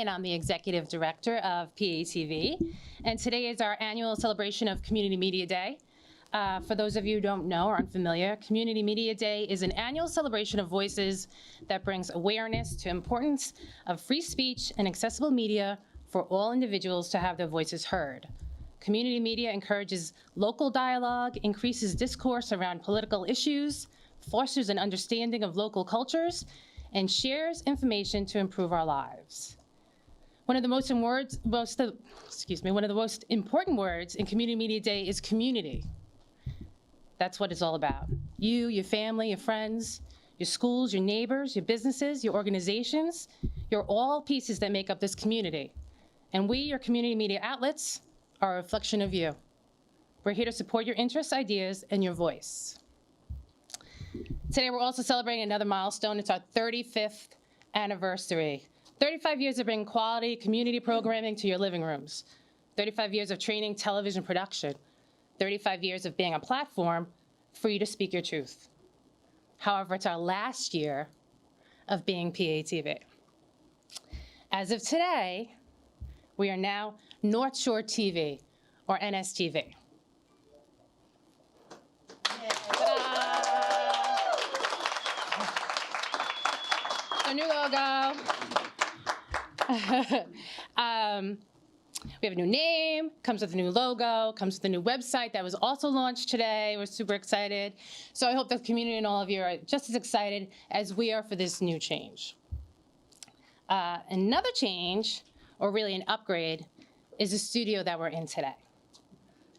And I'm the Executive Director of PATV. And today is our annual celebration of Community Media Day. For those of you who don't know or unfamiliar, Community Media Day is an annual celebration of voices that brings awareness to the importance of free speech and accessible media for all individuals to have their voices heard. Community media encourages local dialogue, increases discourse around political issues, fosters an understanding of local cultures, and shares information to improve our lives. One of the most important words in Community Media Day is community. That's what it's all about. You, your family, your friends, your schools, your neighbors, your businesses, your organizations, you're all pieces that make up this community. And we, your community media outlets, are a reflection of you. We're here to support your interests, ideas, and your voice. Today, we're also celebrating another milestone. It's our 35th anniversary. 35 years of bringing quality community programming to your living rooms. 35 years of training television production. 35 years of being a platform for you to speak your truth. However, it's our last year of being PATV. As of today, we are now North Shore TV, or NSTV. Our new logo. We have a new name, comes with a new logo, comes with a new website that was also launched today. We're super excited. So I hope the community and all of you are just as excited as we are for this new change. Another change, or really an upgrade, is the studio that we're in today.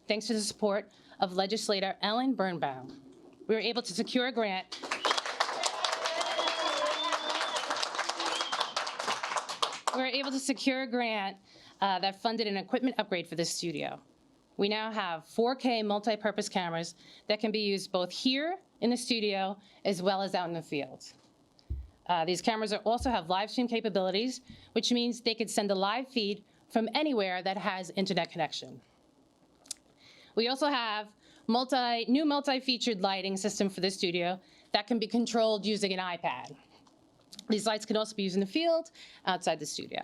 Thanks to the support of legislator Ellen Birnbaum, we were able to secure a grant that funded an equipment upgrade for this studio. We now have 4K multi-purpose cameras that can be used both here in the studio as well as out in the field. These cameras also have live stream capabilities, which means they could send a live feed from anywhere that has internet connection. We also have new multi-featured lighting system for the studio that can be controlled using an iPad. These lights can also be used in the field, outside the studio.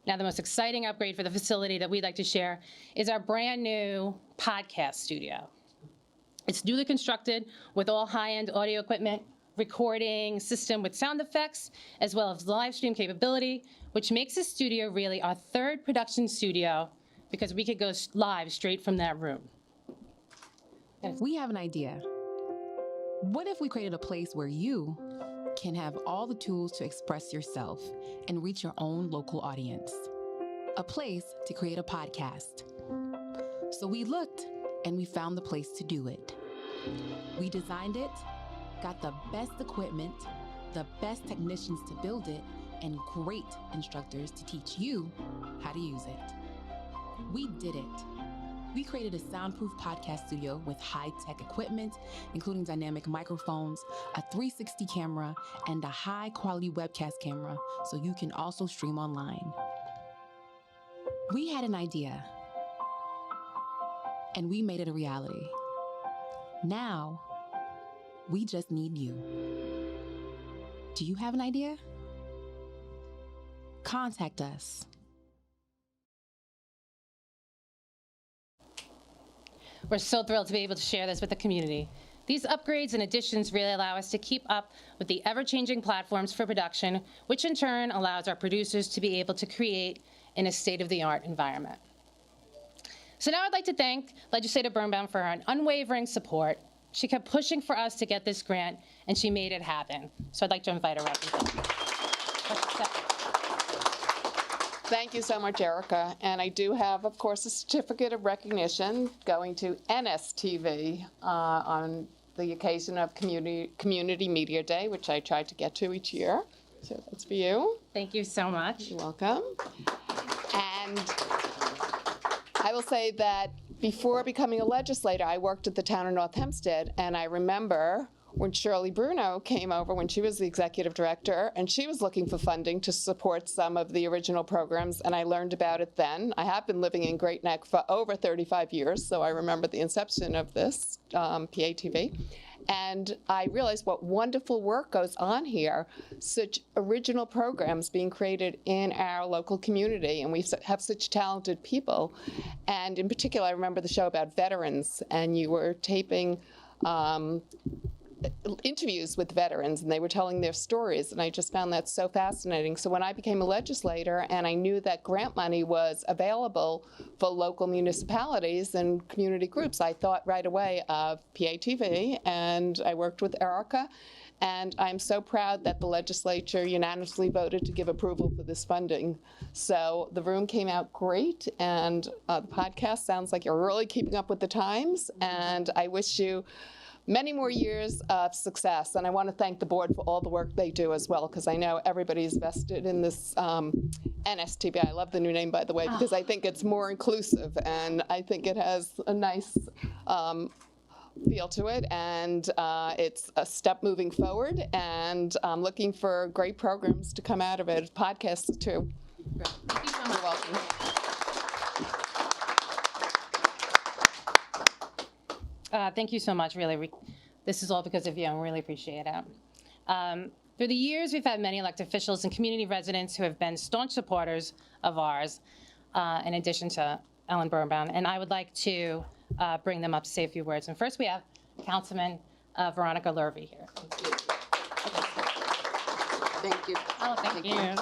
Now, the most exciting upgrade for the facility that we'd like to share is our brand new podcast studio. It's newly constructed with all high-end audio equipment, recording system with sound effects, as well as live stream capability, which makes this studio really our third production studio because we could go live straight from that room. We have an idea. What if we created a place where you can have all the tools to express yourself and reach your own local audience? A place to create a podcast. So we looked and we found the place to do it. We designed it, got the best equipment, the best technicians to build it, and great instructors to teach you how to use it. We did it. We created a soundproof podcast studio with high-tech equipment, including dynamic microphones, a 360 camera, and a high-quality webcast camera, so you can also stream online. We had an idea, and we made it a reality. Now, we just need you. Do you have an idea? Contact us. we're so thrilled to be able to share this with the community. These upgrades and additions really allow us to keep up with the ever-changing platforms for production, which in turn allows our producers to be able to create in a state-of-the-art environment. So now I'd like to thank Legislator Birnbaum for her unwavering support. She kept pushing for us to get this grant, and she made it happen. So I'd like to invite her up. Thank you so much, Erica. And I do have, of course, a certificate of recognition going to NSTV on the occasion of Community Media Day, which I try to get to each year. So that's for you. Thank you so much. You're welcome. And I will say that before becoming a legislator, I worked at the town of North Hempstead, and I remember when Shirley Bruno came over when she was the executive director, and she was looking for funding to support some of the original programs, and I learned about it then. I have been living in Great Neck for over 35 years, so I remember the inception of this, PATV. And I realized what wonderful work goes on here, such original programs being created in our local community, and we have such talented people. And in particular, I remember the show about veterans, and you were taping interviews with veterans, and they were telling their stories, and I just found that so fascinating. So when I became a legislator and I knew that grant money was available for local municipalities and community groups, I thought right away of PATV, and I worked with Erica, and I'm so proud that the legislature unanimously voted to give approval for this funding. So the room came out great, and the podcast sounds like you're really keeping up with the times, and I wish you many more years of success. And I want to thank the board for all the work they do as well, because I know everybody's vested in this NSTV. I love the new name, by the way, because I think it's more inclusive, and I think it has a nice feel to it, and it's a step moving forward, and I'm looking for great programs to come out of it, podcasts too. Thank you so much. You're welcome. Thank you so much, really. This is all because of you, and we really appreciate it. Through the years, we've had many elected officials and community residents who have been staunch supporters of ours, in addition to Ellen Birnbaum, and I would like to bring them up to say a few words. And first, we have Councilman Veronica Lurvy here. Thank you. Oh, thank you.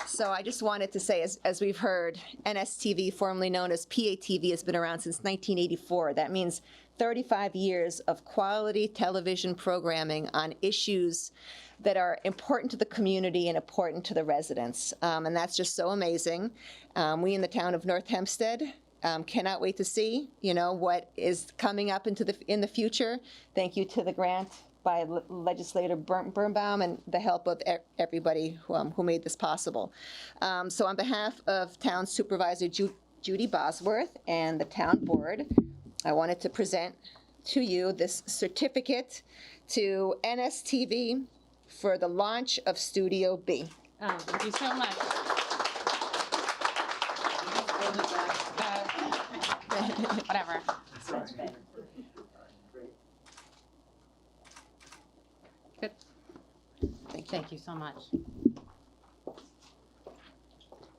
So I just wanted to say, as we've heard, NSTV, formerly known as PATV, has been around since 1984. That means 35 years of quality television programming on issues that are important to the community and important to the residents. And that's just so amazing. We in the town of North Hempstead cannot wait to see, what is coming up in the future. Thank you to the grant by Legislator Birnbaum and the help of everybody who made this possible. So on behalf of Town Supervisor Judy Bosworth and the town board, I wanted to present to you this certificate to NSTV for the launch of Studio B. Oh, thank you so much. Whatever. Good. Thank you so much.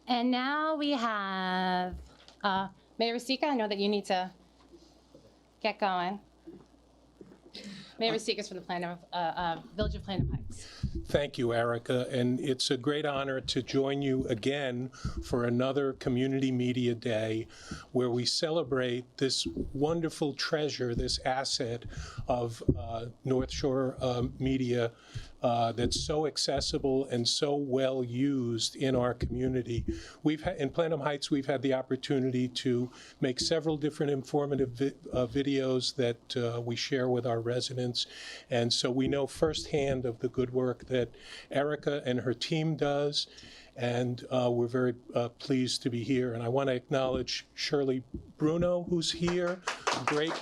And now we have Mayor Sica. I know that you need to get going. Mayor Sica is from the Village of Planham Heights. Thank you, Erica, and it's a great honor to join you again for another Community Media Day where we celebrate this wonderful treasure, this asset of North Shore media that's so accessible and so well used in our community. In Planham Heights, we've had the opportunity to make several different informative videos that we share with our residents, and so we know firsthand of the good work that Erica and her team does, and we're very pleased to be here. And I want to acknowledge Shirley Bruno, who's here, a great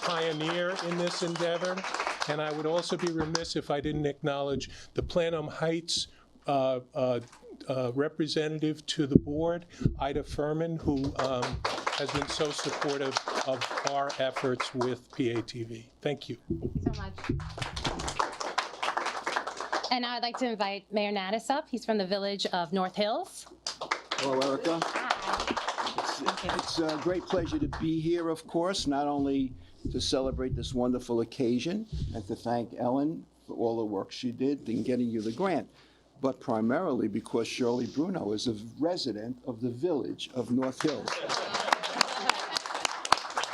pioneer in this endeavor. And I would also be remiss if I didn't acknowledge the Planham Heights representative to the board, Ida Furman, who has been so supportive of our efforts with PATV. Thank you. Thank you so much. And now I'd like to invite Mayor Natus up. He's from the Village of North Hills. Hello, Erica. Hi. It's a great pleasure to be here, of course, not only to celebrate this wonderful occasion and to thank Ellen for all the work she did in getting you the grant, but primarily because Shirley Bruno is a resident of the village of North Hills.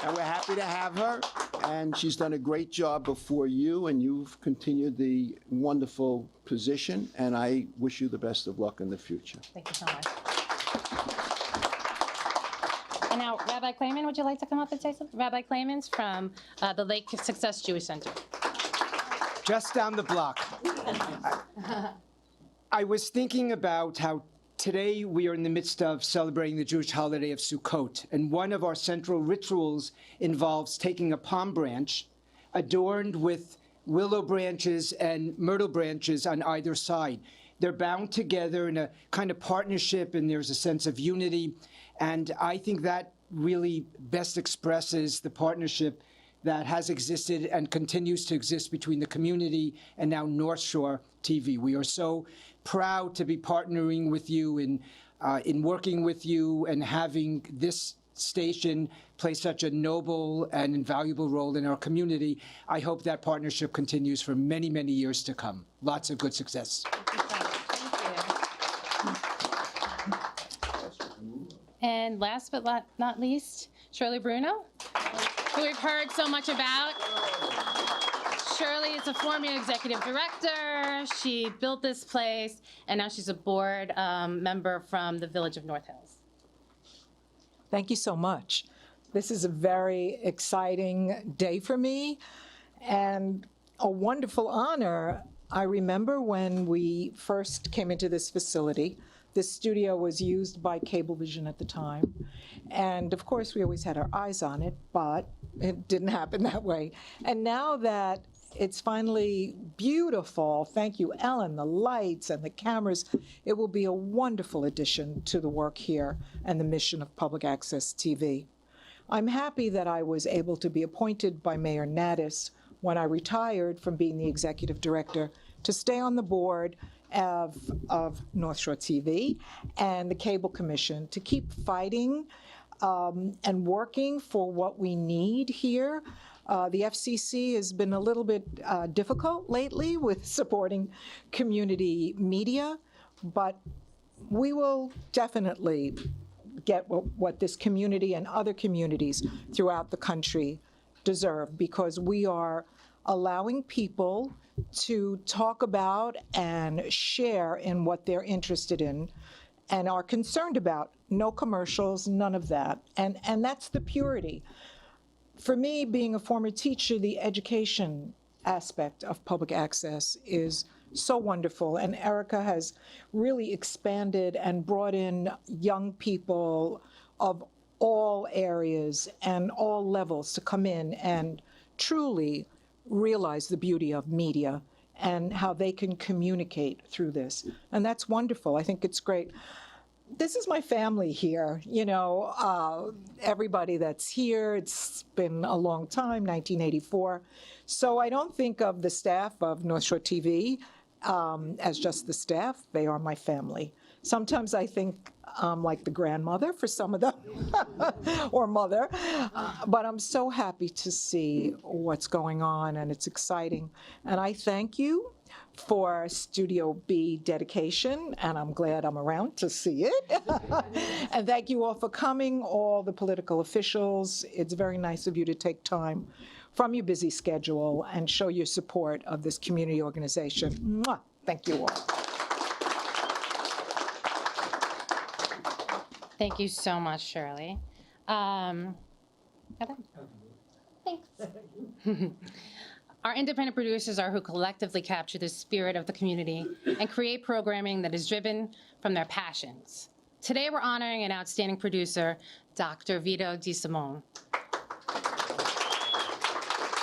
And we're happy to have her, and she's done a great job before you, and you've continued the wonderful position, and I wish you the best of luck in the future. Thank you so much. And now, Rabbi Klayman, would you like to come up and say something? Rabbi Klayman's from the Lake Success Jewish Center. Just down the block. I was thinking about how today we are in the midst of celebrating the Jewish holiday of Sukkot, and one of our central rituals involves taking a palm branch adorned with willow branches and myrtle branches on either side. They're bound together in a kind of partnership, and there's a sense of unity, and I think that really best expresses the partnership that has existed and continues to exist between the community and now North Shore TV. We are so proud to be partnering with you in working with you and having this station play such a noble and invaluable role in our community. I hope that partnership continues for many, many years to come. Lots of good success. And last but not least, Shirley Bruno, who we've heard so much about. Shirley is a former executive director. She built this place, and now she's a board member from the Village of North Hills. Thank you so much. This is a very exciting day for me and a wonderful honor. I remember when we first came into this facility, this studio was used by Cablevision at the time. And of course, we always had our eyes on it, but it didn't happen that way. And now that it's finally beautiful, thank you, Ellen, the lights and the cameras, it will be a wonderful addition to the work here and the mission of Public Access TV. I'm happy that I was able to be appointed by Mayor Natus when I retired from being the executive director to stay on the board of North Shore TV and the Cable Commission to keep fighting and working for what we need here. The FCC has been a little bit difficult lately with supporting community media, but we will definitely get what this community and other communities throughout the country deserve, because we are allowing people to talk about and share in what they're interested in and are concerned about. No commercials, none of that. And that's the purity. For me, being a former teacher, the education aspect of public access is so wonderful. And Erica has really expanded and brought in young people of all areas and all levels to come in and truly realize the beauty of media and how they can communicate through this. And that's wonderful. I think it's great. This is my family here, you know, everybody that's here. It's been a long time, 1984. So I don't think of the staff of North Shore TV as just the staff. They are my family. Sometimes I think I'm like the grandmother for some of them, or mother, but I'm so happy to see what's going on, and it's exciting. And I thank you for Studio B dedication, and I'm glad I'm around to see it. And thank you all for coming, all the political officials. It's very nice of you to take time from your busy schedule and show your support of this community organization. Mwah! Thank you all. Thank you so much, Shirley. Thanks. Our independent producers are who collectively capture the spirit of the community and create programming that is driven from their passions. Today, we're honoring an outstanding producer, Dr. Vito DeSimone.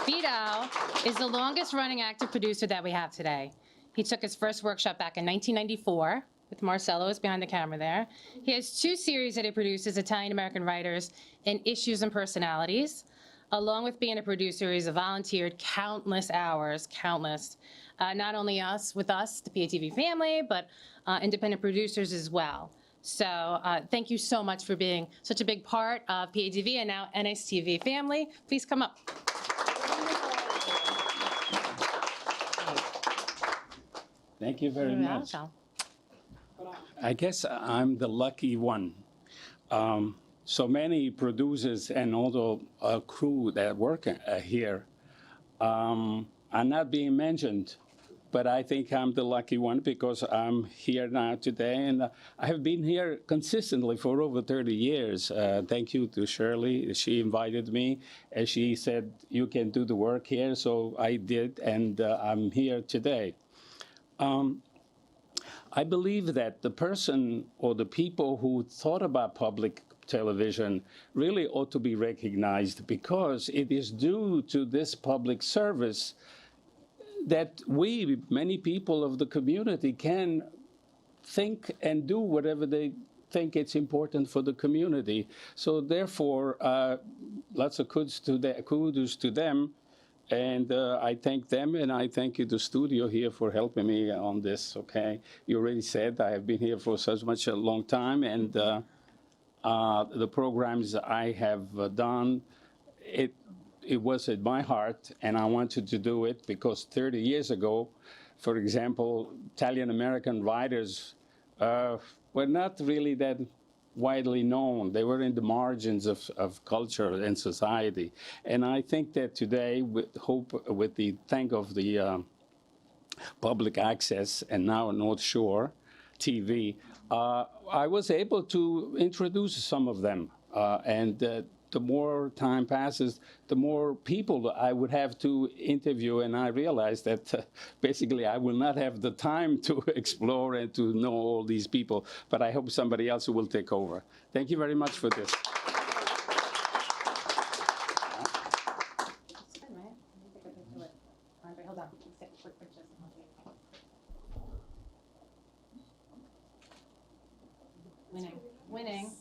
Vito is the longest-running active producer that we have today. He took his first workshop back in 1994, with Marcelo is behind the camera there. He has 2 series that he produces, Italian-American writers and Issues and Personalities. Along with being a producer, he's volunteered countless hours, not only with us, the PATV family, but independent producers as well. So thank you so much for being such a big part of PATV and now NSTV family. Please come up. Thank you very You're much. welcome. I guess I'm the lucky one. So many producers and all the crew that work here are not being mentioned, but I think I'm the lucky one because I'm here now today, and I have been here consistently for over 30 years. Thank you to Shirley. She invited me, and she said, you can do the work here, so I did, and I'm here today. I believe that the person or the people who thought about public television really ought to be recognized because it is due to this public service that we, many people of the community, can think and do whatever they think it's important for the community. So therefore, lots of kudos to them. And I thank them, and I thank you, the studio here, for helping me on this, okay? You already said I have been here for such a long time, and the programs I have done, it was in my heart, and I wanted to do it because 30 years ago, for example, Italian-American writers were not really that widely known. They were in the margins of culture and society. And I think that today, with the thank of the public access and now North Shore TV, I was able to introduce some of them. The more time passes, the more people I would have to interview, and I realized that basically I will not have the time to explore and to know all these people, but I hope somebody else will take over. Thank you very much for this. Winning.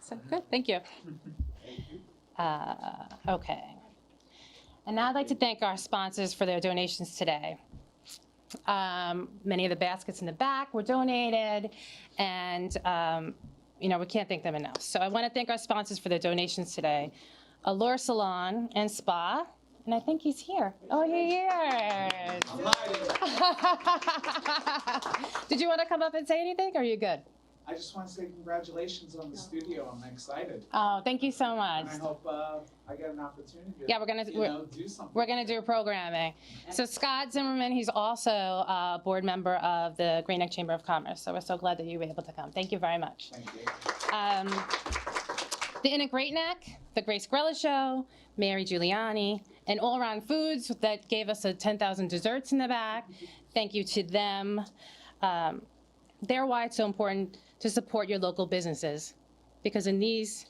So good, thank you. Okay. And now I'd like to thank our sponsors for their donations today. Many of the baskets in the back were donated, and we can't thank them enough. So I want to thank our sponsors for their donations today. Allure Salon and Spa, and I think he's here. Oh, he is. Did you want to come up and say anything, or are you good? I just want to say congratulations on the studio. I'm excited. Oh, thank you so much. And I hope I get an opportunity to do something. We're going to do programming. So Scott Zimmerman, he's also a board member of the Great Neck Chamber of Commerce. So we're so glad that you were able to come. Thank you very much. Thank you. The Inn at Great Neck, the Grace Grella Show, Mary Giuliani, and All Around Foods that gave us 10,000 desserts in the back. Thank you to them. They're why it's so important to support your local businesses, because it's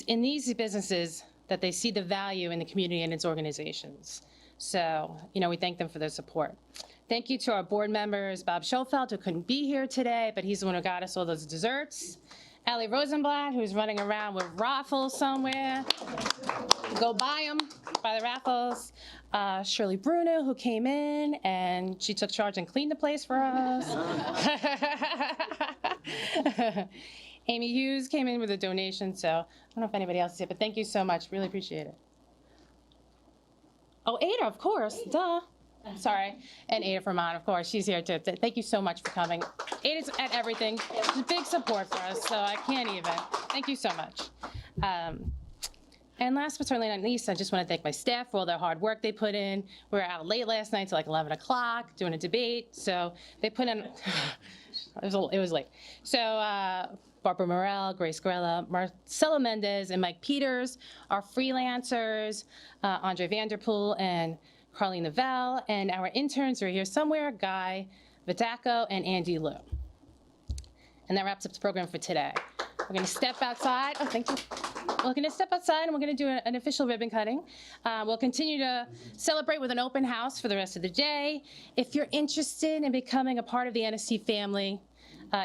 in these businesses that they see the value in the community and its organizations. So, we thank them for their support. Thank you to our board members, Bob Schofeld, who couldn't be here today, but he's the one who got us all those desserts. Allie Rosenblatt, who's running around with raffles somewhere. Go buy them, buy the raffles. Shirley Bruno, who came in, and she took charge and cleaned the place for us. Amy Hughes came in with a donation, so I don't know if anybody else is here, but thank you so much. Really appreciate it. Oh, Ada, of course. Duh. Sorry. And Ada Vermont, of course. She's here too. Thank you so much for coming. Ada's at everything. She's a big support for us, so I can't even. Thank you so much. And last but certainly not least, I just want to thank my staff for all their hard work they put in. We were out late last night till like 11 o'clock doing a debate, so they put in, it was late. So Barbara Morell, Grace Grella, Marcelo Mendez, and Mike Peters, our freelancers, Andre Vanderpool and Carly Novell, and our interns are here somewhere, Guy Vitaco and Andy Liu. And that wraps up the program for today. We're going to step outside. Oh, thank you. We're going to step outside and we're going to do an official ribbon cutting. We'll continue to celebrate with an open house for the rest of the day. If you're interested in becoming a part of the NST family,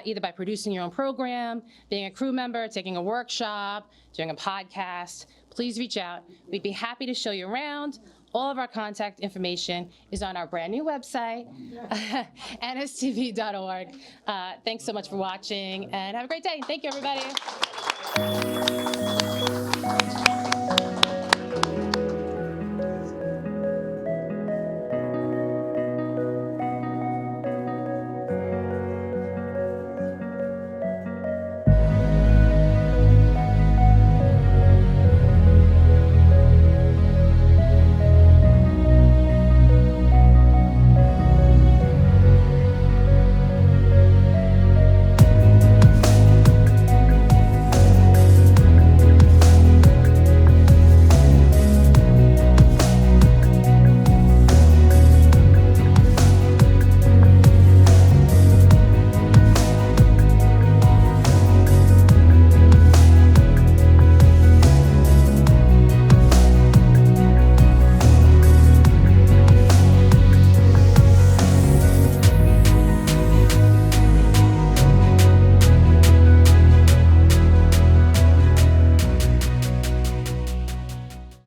either by producing your own program, being a crew member, taking a workshop, doing a podcast, please reach out. We'd be happy to show you around. All of our contact information is on our brand new website, nstv.org. Thanks so much for watching, and have a great day. Thank you, everybody.